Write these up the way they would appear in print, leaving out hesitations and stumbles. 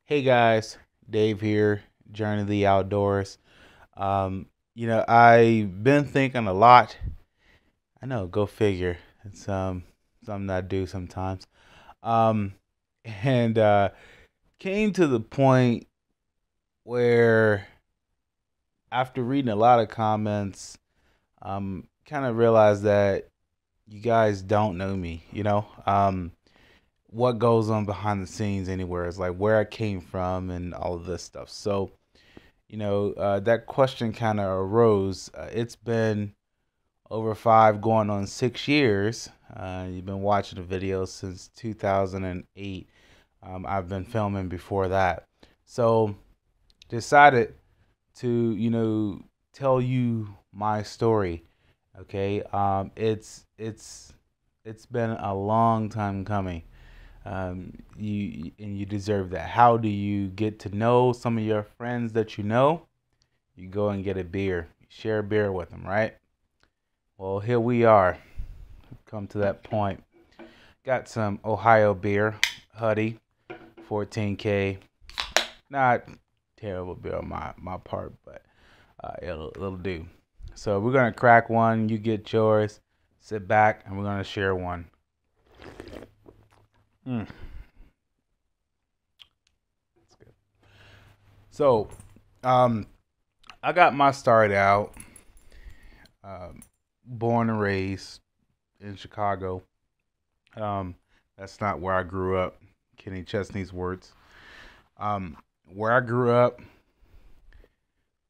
Hey guys, Dave here, Journey of the Outdoors. I've been thinking a lot. I know, go figure. It's something I do sometimes. Um, and came to the point where after reading a lot of comments, kind of realized that you guys don't know me, what goes on behind the scenes anywhere is like where I came from and all of this stuff. So, that question kind of arose. It's been over 5 going on 6 years. You've been watching the videos since 2008. I've been filming before that. So decided to, tell you my story. Okay. It's been a long time coming. You deserve that. How do you get to know some of your friends that you know? You go and get a beer, share a beer with them, right? Well, here we are. Come to that point. Got some Ohio beer, Huddy, 14K. Not terrible beer on my part, but it'll do. So we're gonna crack one. You get yours. Sit back, and we're gonna share one. Mm. So, um, I got my start out, born and raised in Chicago. That's not where I grew up. Kenny Chesney's words. Where I grew up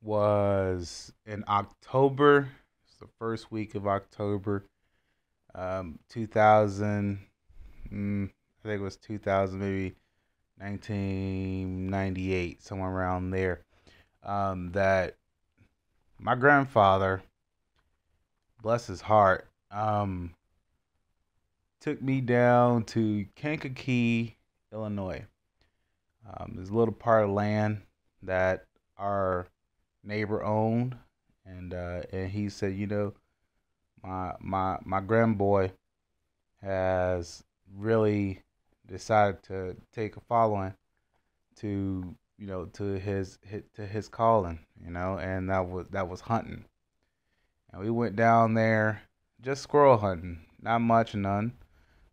was in October. It's the first week of October, 2000. I think it was 2000, maybe 1998, somewhere around there. That my grandfather, bless his heart, took me down to Kankakee, Illinois. There's a little part of land that our neighbor owned, and he said, my grandboy has really decided to take a following to his calling, and that was hunting. And we went down there just squirrel hunting, not much, none,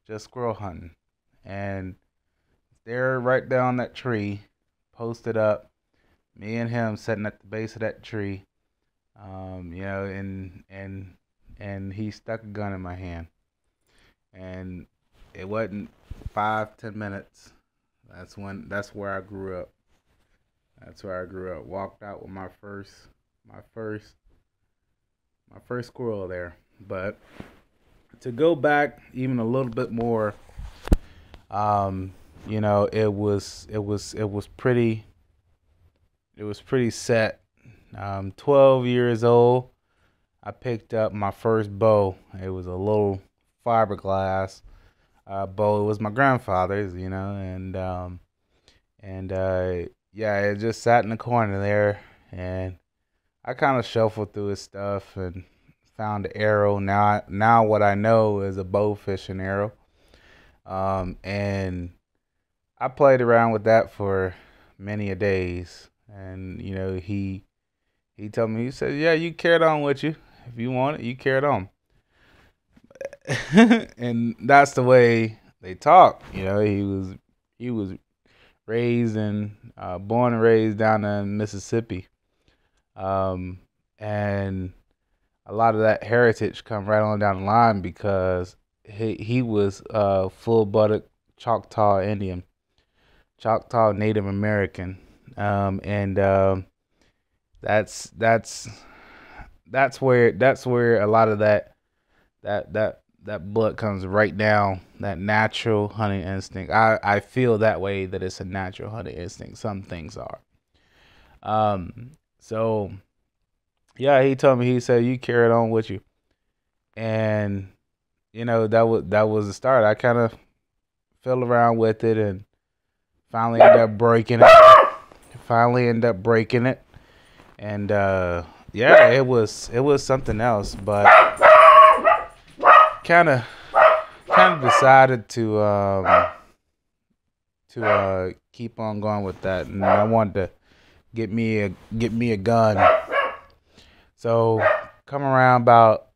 just squirrel hunting. And there, right down that tree, posted up, me and him sitting at the base of that tree, and he stuck a gun in my hand, and it wasn't 5-10 minutes. That's where I grew up. That's where I grew up. Walked out with my first squirrel there. But to go back even a little bit more, it was pretty set. 12 years old, I picked up my first bow. It was a little fiberglass bow. It was my grandfather's, and yeah, it just sat in the corner there, and I kind of shuffled through his stuff and found the arrow. Now what I know is a bow fishing arrow. And I played around with that for many a days. And he told me, he said, "Yeah, you carry it on with you. If you want it, you carry it on." And that's the way they talk. He was raised and born and raised down in Mississippi. And a lot of that heritage come right on down the line because he was full-blooded Choctaw Indian, Choctaw Native American, and that's where a lot of that blood comes right down. That natural hunting instinct. I feel that way, that it's a natural hunting instinct. Some things are. So yeah, he told me, he said, "You carry it on with you," and that was the start. I kind of fell around with it and finally ended up breaking it. And yeah, it was something else, but kind of decided to keep on going with that, and I wanted to get me a gun. So come around about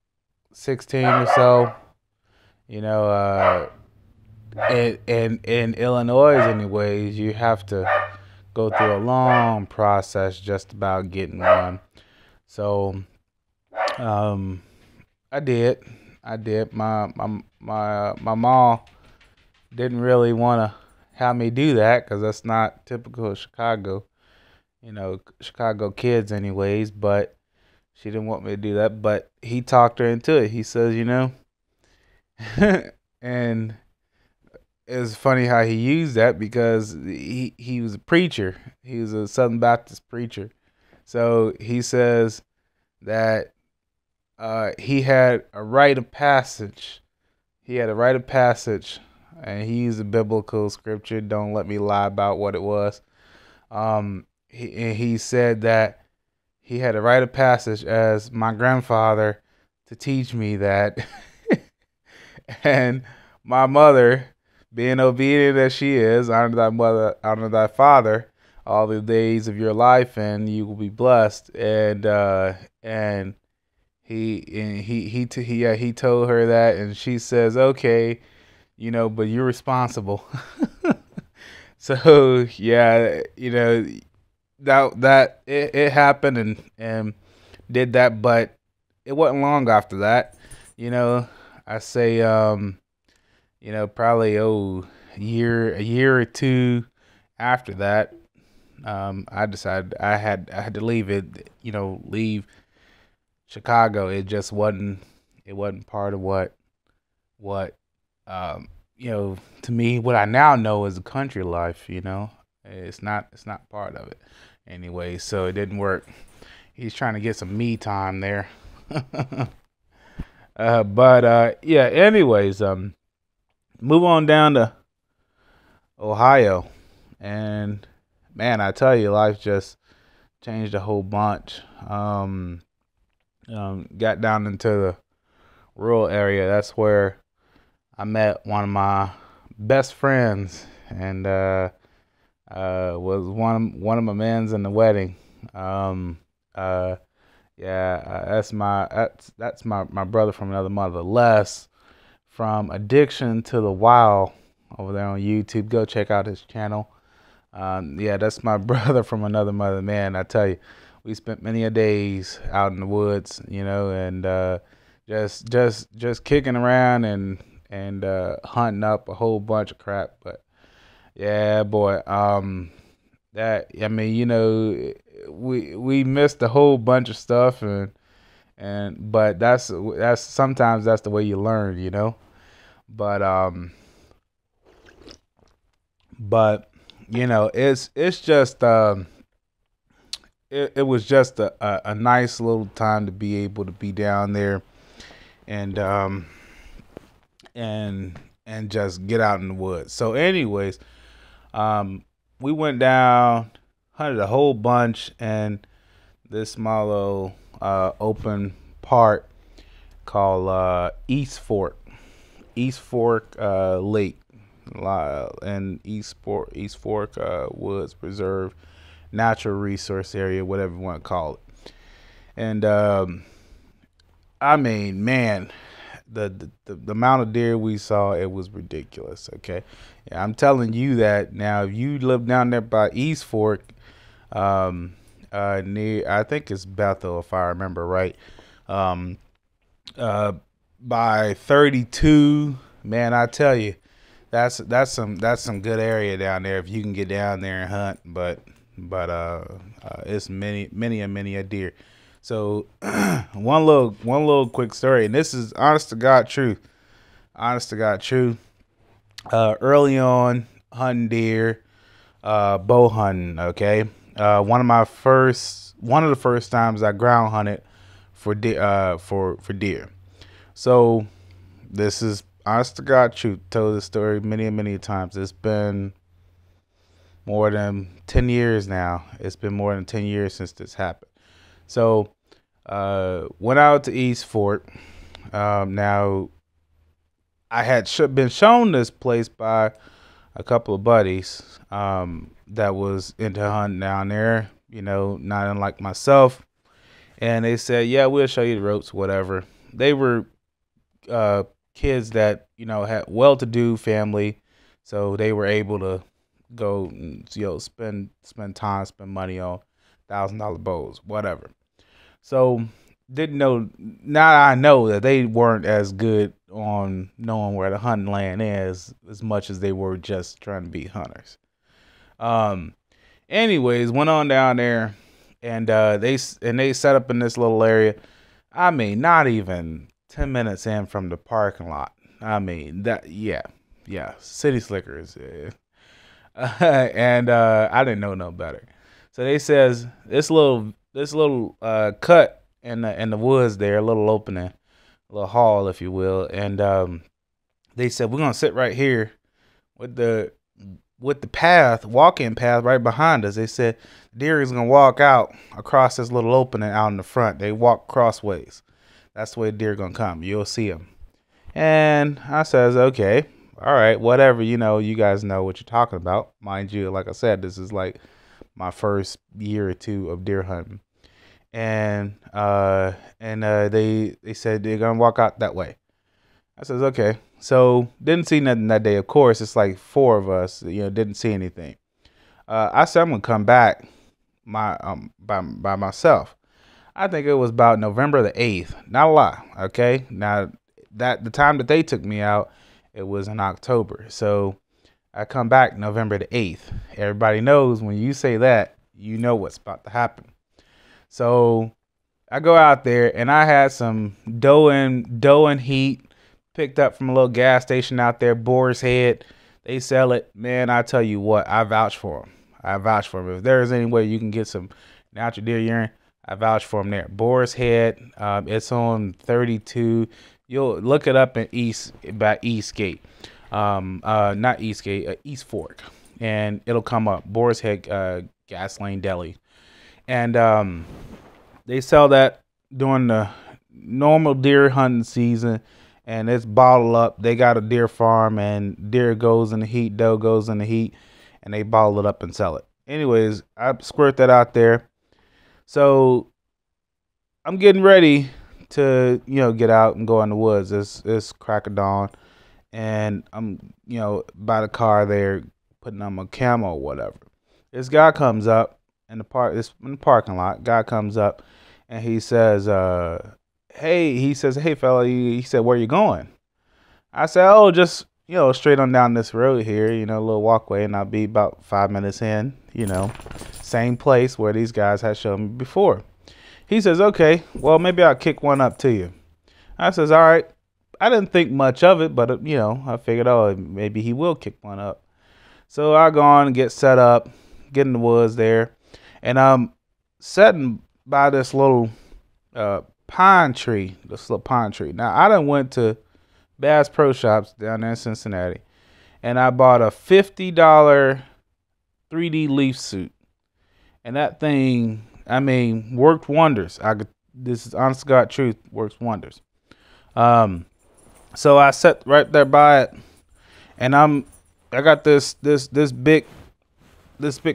16 or so, you know, in Illinois, anyways, you have to go through a long process just about getting one. So, I did. My mom didn't really want to have me do that because that's not typical of Chicago. Chicago kids, anyways. But she didn't want me to do that. But he talked her into it. He says, and it's funny how he used that because he was a preacher. He was a Southern Baptist preacher. So he says that he had a rite of passage. He had a rite of passage, and he used a biblical scripture. Don't let me lie about what it was. He said that he had a rite of passage as my grandfather to teach me that, and my mother, being obedient as she is, honor thy mother, honor thy father, all the days of your life, and you will be blessed. And he told her that, and she says, okay, but you're responsible. So yeah, that it happened and did that, but it wasn't long after that. I say probably a year or two after that, I decided I had to leave it. Leave Chicago. It just wasn't part of what to me, what I now know is a country life. It's not part of it anyway. So it didn't work. He's trying to get some me time there. But yeah. Anyways, move on down to Ohio, and man, I tell you, life just changed a whole bunch. Got down into the rural area. That's where I met one of my best friends, and was one of my men's in the wedding. Yeah, that's my brother from another mother, Les, from Addiction to the Wild, over there on YouTube. Go check out his channel. Yeah, that's my brother from another mother. Man, I tell you, we spent many a days out in the woods, and just kicking around and hunting up a whole bunch of crap. But yeah, boy, that I mean, we missed a whole bunch of stuff, but that's sometimes that's the way you learn. But it's just it was just a nice little time to be able to be down there and and just get out in the woods. So anyways, we went down, hunted a whole bunch, and this small little open park called East Fork Lake, and East Fork Woods Preserve, natural resource area, whatever you want to call it. And I mean, man, the amount of deer we saw, it was ridiculous. Okay, yeah, I'm telling you that now. If you live down there by East Fork, near, I think it's Bethel, if I remember right, by 32, man, I tell you, that's some good area down there if you can get down there and hunt. But it's many a deer. So one little quick story, and this is honest to God truth. Early on hunting deer, bow hunting. Okay, one of the first times I ground hunted for deer. So this is honest to God truth. Told this story many times. It's been more than 10 years now. It's been more than 10 years since this happened. So went out to East Fork. Now I had been shown this place by a couple of buddies that was into hunting down there, not unlike myself. And they said, yeah, we'll show you the ropes, whatever. They were kids that, had well-to-do family. So they were able to go and, spend time, spend money on $1,000 bows, whatever. So didn't know, now I know that they weren't as good on knowing where the hunting land is as much as they were just trying to be hunters. Anyways, went on down there, and they set up in this little area. I mean, not even 10 minutes in from the parking lot. I mean, yeah, city slickers. And I didn't know no better. So they says this little cut in the woods there, a little opening, a little hall, if you will, and they said we're gonna sit right here with the walk-in path right behind us. They said deer is gonna walk out across this little opening out in the front. They walk crossways. That's the way deer gonna come. You'll see them. And I says, okay, all right, whatever. You guys know what you're talking about. Mind you, like I said, this is like my first year or two of deer hunting. And they said they're gonna walk out that way. I says, okay. So didn't see nothing that day. Of course, it's like 4 of us. Didn't see anything. I said I'm gonna come back by myself. I think it was about November the 8th. Not a lie. Okay. Now that the time that they took me out, it was in October. So I come back November the 8th. Everybody knows when you say that, you know what's about to happen. So I go out there and I had some doe and heat picked up from a little gas station out there, Boar's Head. They sell it. Man, I tell you what, I vouch for them. If there's any way you can get some natural deer urine, I vouch for them there. Boar's Head. It's on 32. You'll look it up in Eastgate. Not Eastgate, East Fork. And it'll come up. Boar's Head Gasoline Deli. And they sell that during the normal deer hunting season. And it's bottled up. They got a deer farm, and deer goes in the heat, doe goes in the heat, and they bottle it up and sell it. Anyways, I squirt that out there. So I'm getting ready to, get out and go in the woods. It's crack of dawn, and I'm, by the car there, putting on my camo or whatever. This guy comes up in the parking lot. Guy comes up, and he says, hey fella, he said, where you going? I said, oh, just, straight on down this road here, a little walkway, and I'll be about 5 minutes in, same place where these guys had shown me before. He says, okay, well, maybe I'll kick one up to you. I says, all right. I didn't think much of it, but, I figured, oh, maybe he will kick one up. So I go on and get set up, get in the woods there, and I'm sitting by this little pine tree. Now, I done went to Bass Pro Shops down there in Cincinnati, and I bought a $50 3D leaf suit, and that thing, worked wonders. This is honest to God truth, works wonders. So I sat right there by it, and I got this big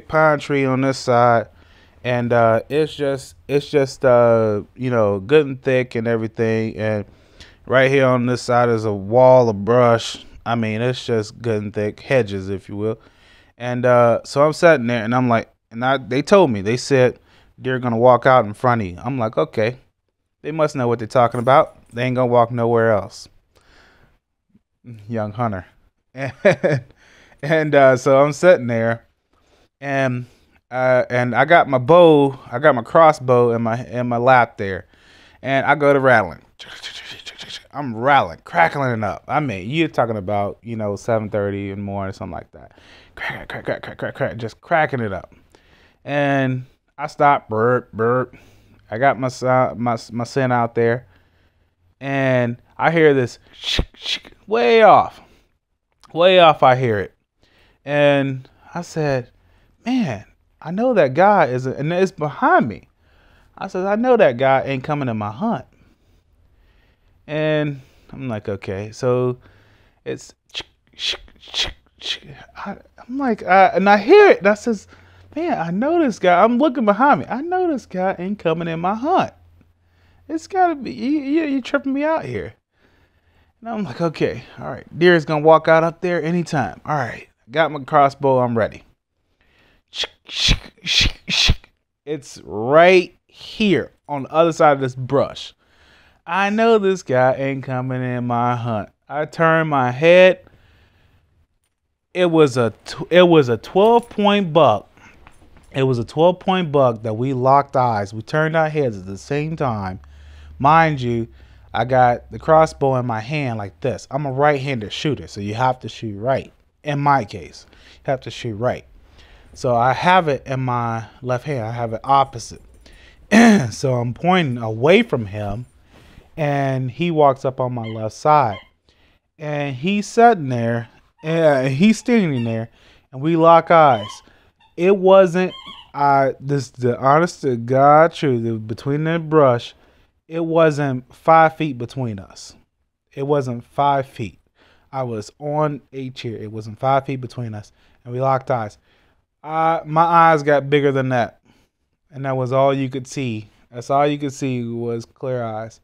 pine tree on this side, and it's just good and thick and everything. And right here on this side is a wall of brush. It's just good and thick, hedges, if you will. And so I'm sitting there, and I'm like, they told me, they said they're gonna walk out in front of you. I'm like, okay, they must know what they're talking about. They ain't gonna walk nowhere else. Young hunter. And so I'm sitting there, and I got my bow, I got my crossbow in my lap there, and I go to rattling. I'm rattling, crackling it up. You're talking about 7:30 in the morning, something like that. Crack, just cracking it up. And I stop, burp. I got my scent out there, and I hear this way off. I hear it, and I said, "Man, I know that guy and it's behind me." I said, "I know that guy ain't coming to my hunt." And I'm like, okay, so it's I'm like, and I hear it. And I says, man, I know this guy. I'm looking behind me. I know this guy ain't coming in my hunt. It's gotta be, you tripping me out here. And I'm like, okay, all right. Deer's gonna walk out up there anytime. All right, got my crossbow. I'm ready. It's right here on the other side of this brush. I know this guy ain't coming in my hunt. I turn my head. It was a 12-point buck. It was a 12-point buck that we locked eyes. We turned our heads at the same time. Mind you, I got the crossbow in my hand like this. I'm a right-handed shooter, so you have to shoot right. In my case, you have to shoot right. So I have it in my left hand. I have it opposite. So I'm pointing away from him, and he walks up on my left side. And he's sitting there, and he's standing there, and we lock eyes. It wasn't, the honest to God truth, between the brush, it wasn't 5 feet between us. It wasn't 5 feet. I was on a chair. It wasn't 5 feet between us, and we locked eyes. My eyes got bigger than that, and that was all you could see. That's all you could see was clear eyes.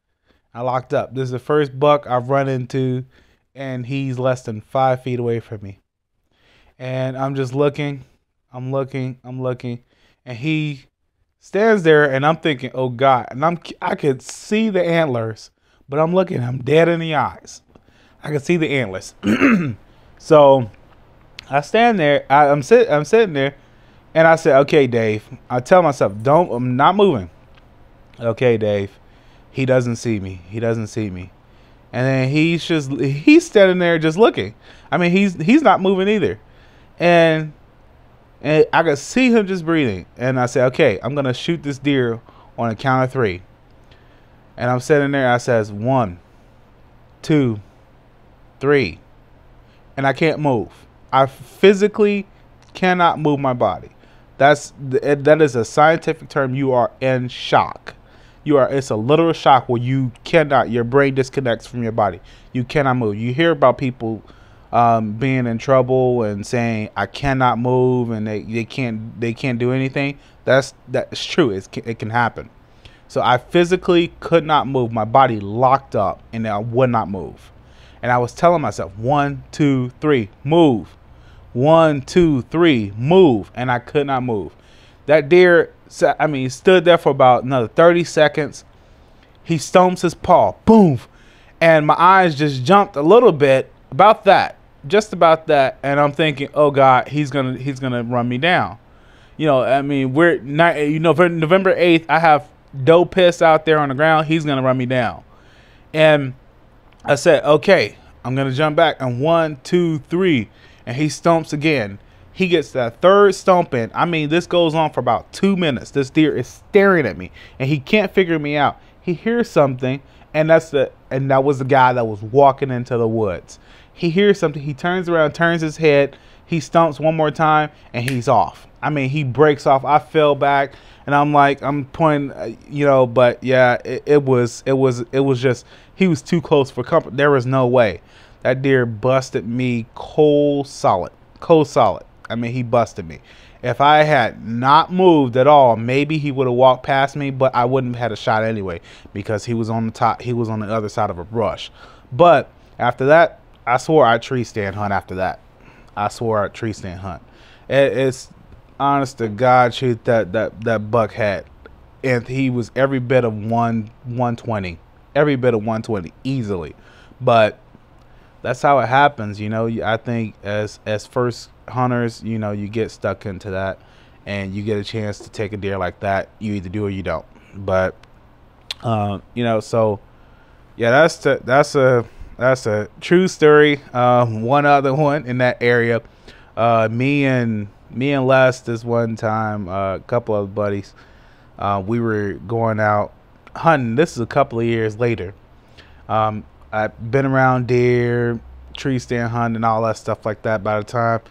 I locked up. This is the first buck I've run into, and he's less than 5 feet away from me. And I'm just looking. I'm looking. And he stands there, and I'm thinking, oh God. And I could see the antlers, but I'm looking. I'm dead in the eyes. I could see the antlers. So I stand there. I'm sitting there, and I said, okay, Dave. I tell myself, I'm not moving. Okay, Dave. He doesn't see me. He doesn't see me. And then he's standing there just looking. I mean, he's not moving either. And I could see him just breathing. And I said, okay, I'm going to shoot this deer on a count of 3. And I'm sitting there. I says, 1, 2, 3. And I can't move. I physically cannot move my body. That is a scientific term. You are in shock. It's a literal shock where your brain disconnects from your body. You cannot move. You hear about people being in trouble and saying, I cannot move, and they can't do anything. That's true. It can happen. So I physically could not move. My body locked up, and I would not move. And I was telling myself, 1, 2, 3, move. 1, 2, 3, move. And I could not move. That deer, stood there for about another 30 seconds. He stomps his paw, boom, and my eyes just jumped a little bit, just about that, and I'm thinking, oh God, he's gonna run me down. We're not, November 8th. I have doe piss out there on the ground. He's gonna run me down, and I said, okay, I'm gonna jump back, and 1, 2, 3, and he stomps again. He gets that third stomp in. This goes on for about 2 minutes. This deer is staring at me, and he can't figure me out. He hears something, and that was the guy that was walking into the woods. He hears something. He turns around, turns his head. He stomps one more time, and he's off. He breaks off. I fell back, and I'm pointing, but yeah, it was just, he was too close for comfort. There was no way. That deer busted me cold solid. He busted me. If I had not moved at all, maybe he would have walked past me, but I wouldn't have had a shot anyway because he was on the top. He was on the other side of a brush. But after that, I swore I'd tree stand hunt. After that, I swore I'd tree stand hunt. It's honest to God truth that buck had, and he was every bit of 120, every bit of 120 easily. But that's how it happens, I think as first hunters, you get stuck into that, and you get a chance to take a deer like that. You either do or you don't. But so yeah, that's a true story. One other one in that area. Me and Les, this one time, a couple of buddies, we were going out hunting. This is a couple of years later. I've been around deer, tree stand hunting, and all that stuff like that. By the time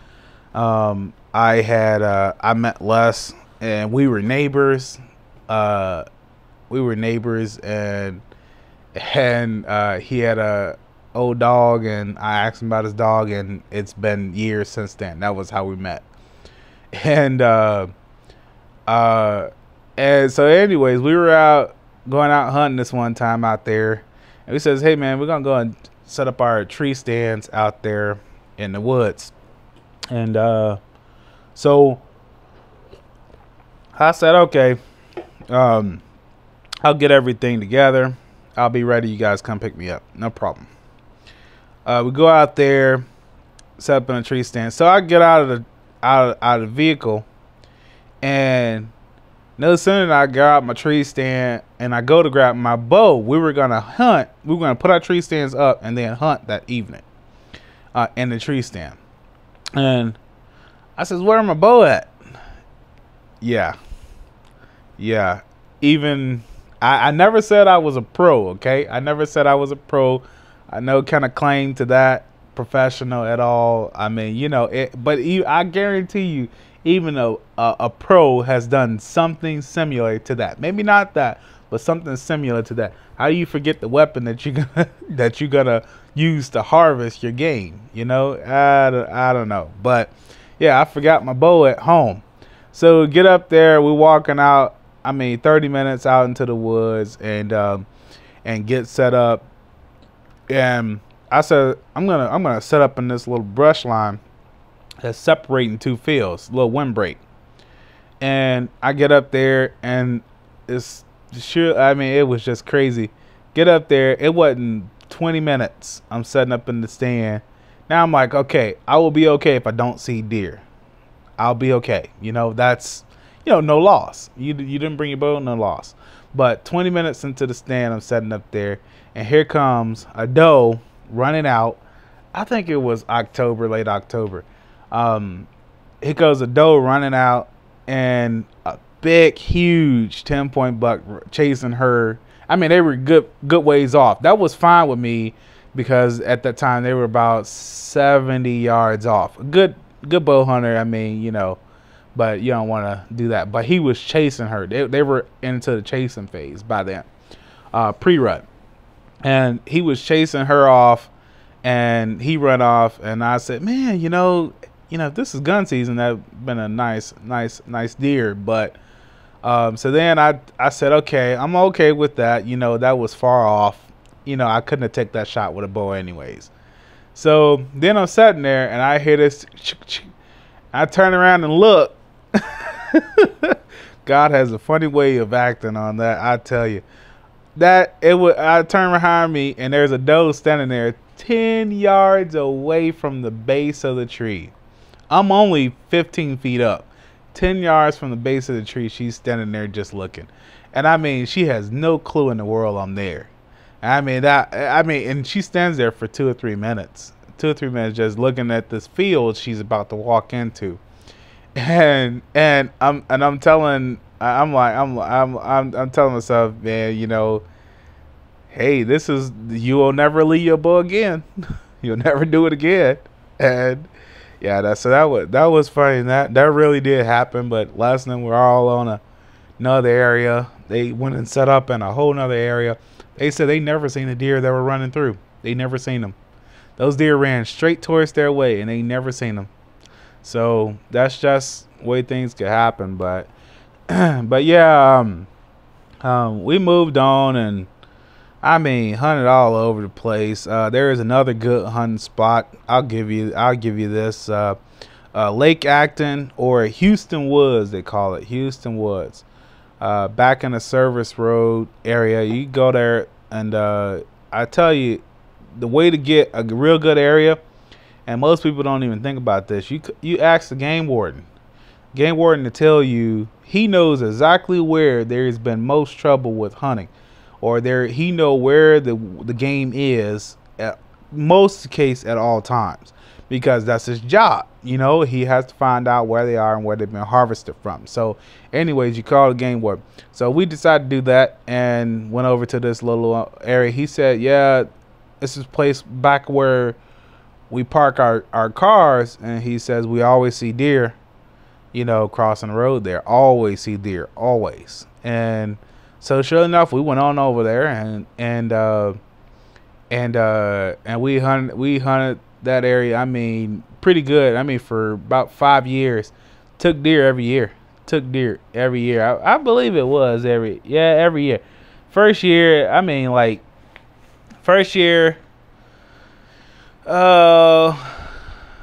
I met Les, and we were neighbors. And he had old dog, and I asked him about his dog, and it's been years since then. That was how we met. And and so anyways, we were going out hunting this one time out there, and he says, hey man, we're gonna go and set up our tree stands out there in the woods. And so I said, okay, I'll get everything together. I'll be ready. You guys come pick me up. No problem. We go out there, set up in a tree stand. So I get out of the vehicle, and no sooner than I get out my tree stand and I go to grab my bow, we were gonna hunt. We were gonna put our tree stands up and then hunt that evening in the tree stand. And I says, where my bow at? Yeah. Even I never said I was a pro, okay? I never said I was a pro. I no kind of claim to that professional at all. I mean, you know, but I guarantee you, even a pro has done something similar to that. Maybe not that, but something similar to that. How do you forget the weapon that you're gonna use to harvest your game? You know, I don't know, but yeah, I forgot my bow at home. So get up there. We're walking out. 30 minutes out into the woods and get set up. And I said, I'm gonna set up in this little brush line that's separating two fields, little windbreak. And I get up there, and it's sure. It was just crazy. Get up there. It wasn't 20 minutes. I'm setting up in the stand. Now I'm like, okay, I will be okay if I don't see deer. I'll be okay. You know, that's, no loss. You didn't bring your bow, no loss. But 20 minutes into the stand, I'm setting up there, and here comes a doe running out. I think it was late October. Here goes a doe running out, and a big, huge 10-point buck chasing her. They were good ways off. That was fine with me because at that time they were about 70 yards off. A good bow hunter. But you don't want to do that. But he was chasing her. They were into the chasing phase by then, pre-rut. And he was chasing her off, and he ran off. And I said, man, if this is gun season, that'd been a nice deer. But so then I said, okay, I'm okay with that. That was far off. I couldn't have taken that shot with a bow anyways. So then I'm sitting there, and I hear this. I turn around and look. God has a funny way of acting on that. I tell you, I turn behind me, and there's a doe standing there 10 yards away from the base of the tree. I'm only 15 feet up. 10 yards from the base of the tree, she's standing there just looking. And she has no clue in the world I'm there. And she stands there for 2 or 3 minutes. 2 or 3 minutes just looking at this field she's about to walk into. And I'm telling myself, man, hey, you will never leave your bow again. You'll never do it again. And yeah, that was funny. That really did happen. But last night we're all on another area. They went and set up in a whole nother area. They said they never seen a deer that were running through. They never seen them. Those deer ran straight towards their way, and they never seen them. So that's just the way things could happen. But yeah, we moved on, and hunted all over the place. There is another good hunting spot. I'll give you this. Lake Acton, or Houston Woods, they call it. Houston Woods. Back in the Service Road area. You go there, and I tell you, the way to get a real good area, and most people don't even think about this, you ask the game warden to tell you. He knows exactly where there's been most trouble with hunting, or he know where the game is at most case at all times, because that's his job. He has to find out where they are and where they've been harvested from. So anyways, you call the game warden. So we decided to do that and went over to this little area. He said, yeah, this is place back where we park our cars, and he says we always see deer, crossing the road there. Always see deer, always. And so sure enough, we went on over there, and and we hunted that area. I mean, pretty good. I mean, for about 5 years, took deer every year. Took deer every year. I believe it was every year. First year, I mean, like first year, uh,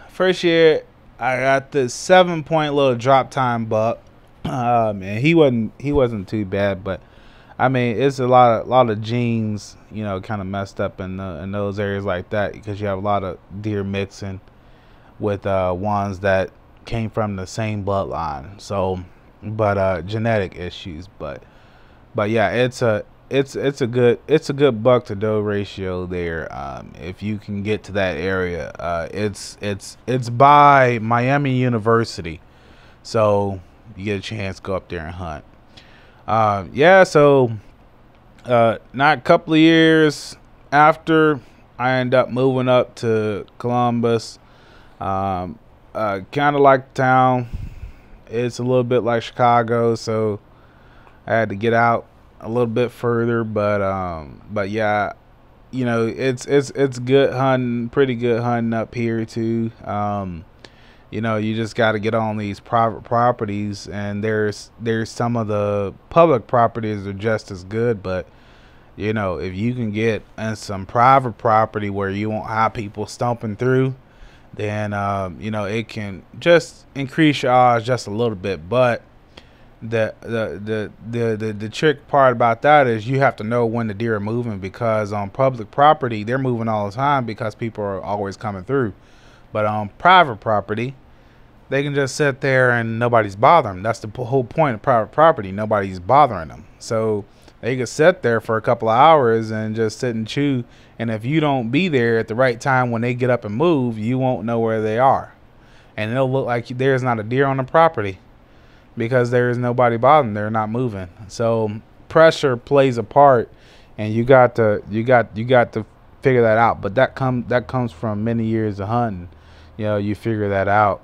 first year I got the 7 point little drop time buck. Man, he wasn't too bad, but I mean, it's a lot of genes, kind of messed up in those areas like that because you have a lot of deer mixing with ones that came from the same bloodline. So, but genetic issues. But yeah, it's a good buck to doe ratio there. If you can get to that area, it's by Miami University, so you get a chance to go up there and hunt. Yeah, so not a couple of years after, I end up moving up to Columbus. Kind of like the town. It's a little bit like Chicago, so I had to get out a little bit further. But yeah, it's good hunting, pretty good hunting up here too. You just got to get on these private properties, and there's some of the public properties are just as good, but if you can get in some private property where you won't have people stomping through, then it can just increase your odds just a little bit. But the trick part about that is you have to know when the deer are moving, because on public property they're moving all the time because people are always coming through. But on private property, they can just sit there and nobody's bothering them. That's the whole point of private property. Nobody's bothering them. So they can sit there for a couple of hours and just sit and chew. And if you don't be there at the right time when they get up and move, you won't know where they are. And it'll look like there's not a deer on the property because there is nobody bothering them. They're not moving. So pressure plays a part, and you got to figure that out. But that comes from many years of hunting. You figure that out.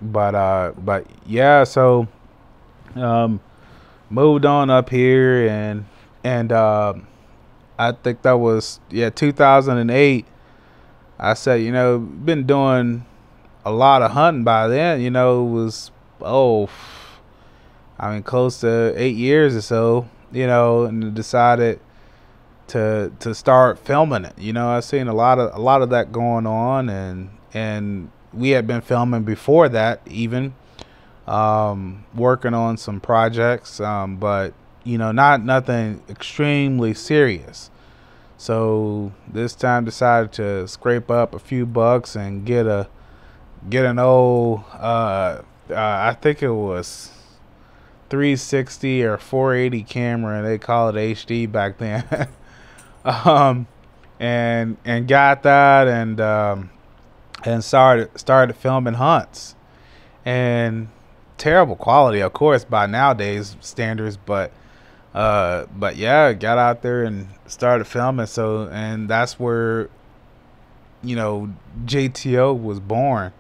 But yeah, so moved on up here, and I think that was 2008. I said, been doing a lot of hunting by then. It was close to 8 years or so. And decided to start filming it. I seen a lot of that going on, and we had been filming before that, even working on some projects, but not nothing extremely serious. So this time decided to scrape up a few bucks and get an old I think it was 360 or 480 camera, and they call it HD back then. And got that, and started filming hunts, and terrible quality, of course, by nowadays standards, but yeah, got out there and started filming. So, and that's where JTO was born.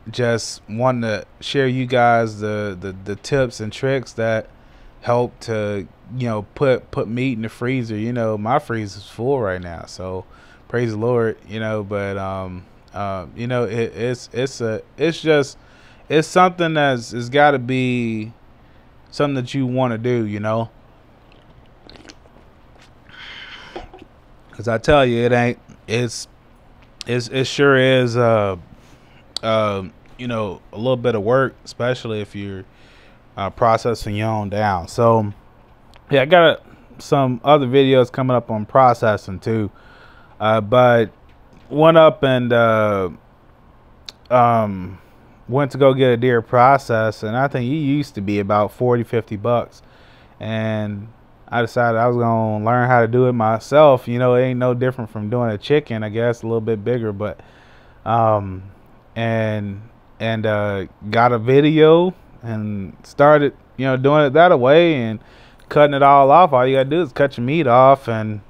Just wanting to share you guys the tips and tricks that help to put meat in the freezer. My freezer's full right now, so praise the Lord. It's something it's got to be something that you want to do. Because I tell you, it ain't. It sure is. A little bit of work, especially if you're processing your own down. So yeah, I got some other videos coming up on processing too, but went up and went to go get a deer process, and I think he used to be about $40-50, and I decided I was gonna learn how to do it myself. It ain't no different from doing a chicken, I guess, a little bit bigger, but and got a video and started doing it that way and cutting it all off. All you gotta do is cut your meat off and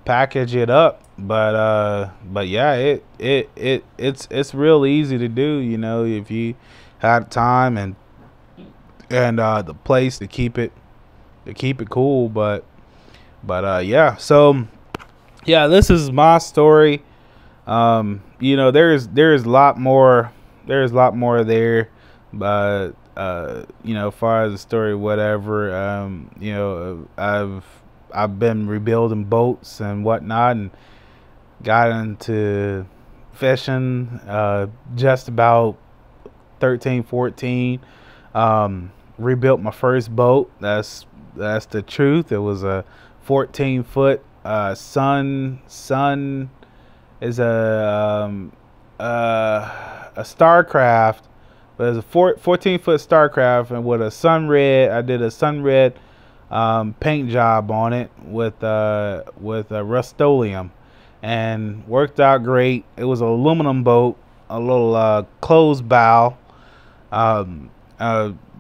package it up. But yeah, it's real easy to do, if you had time and the place to keep it cool. But yeah, so yeah, this is my story. You know, there's a lot more. There's a lot more there, but you know, as far as the story, whatever. You know, I've been rebuilding boats and whatnot, and got into fishing just about 13, 14. Rebuilt my first boat. That's the truth. It was a 14-foot sun is a Starcraft, but it's a 14-foot Starcraft, and with a sun red. I did a sun red paint job on it with Rust-Oleum, and worked out great. It was an aluminum boat, a little closed bow, um,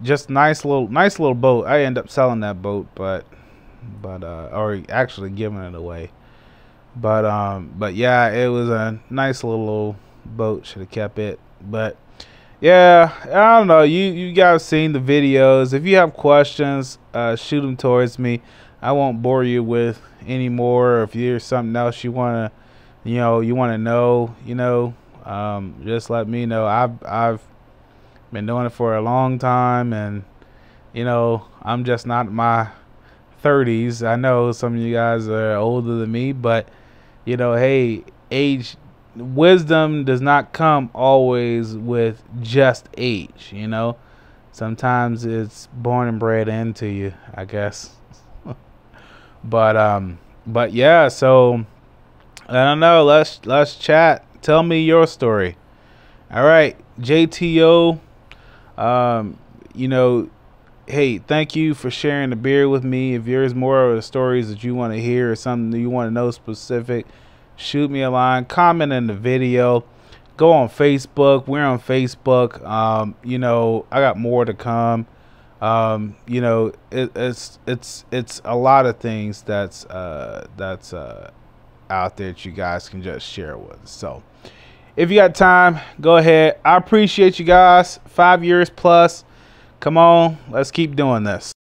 just nice little boat. I ended up selling that boat, but or actually giving it away. But yeah, it was a nice little boat. Should have kept it. But yeah, I don't know. You guys seen the videos. If you have questions, shoot them towards me. I won't bore you with any more. If there's something else you wanna, you wanna know, just let me know. I've been doing it for a long time, and I'm just not in my 30s. I know some of you guys are older than me, but hey, age, wisdom does not come always with just age. Sometimes it's born and bred into you, I guess. But yeah, so I don't know. Let's chat. Tell me your story. All right, JTO. Um, you know, hey, thank you for sharing the beer with me. If there's more of the stories that you want to hear or something that you want to know specific, shoot me a line, comment in the video, go on Facebook. We're on Facebook. I got more to come. It's a lot of things that's out there that you guys can just share with us. So if you got time, go ahead. I appreciate you guys. 5 years plus. Come on, let's keep doing this.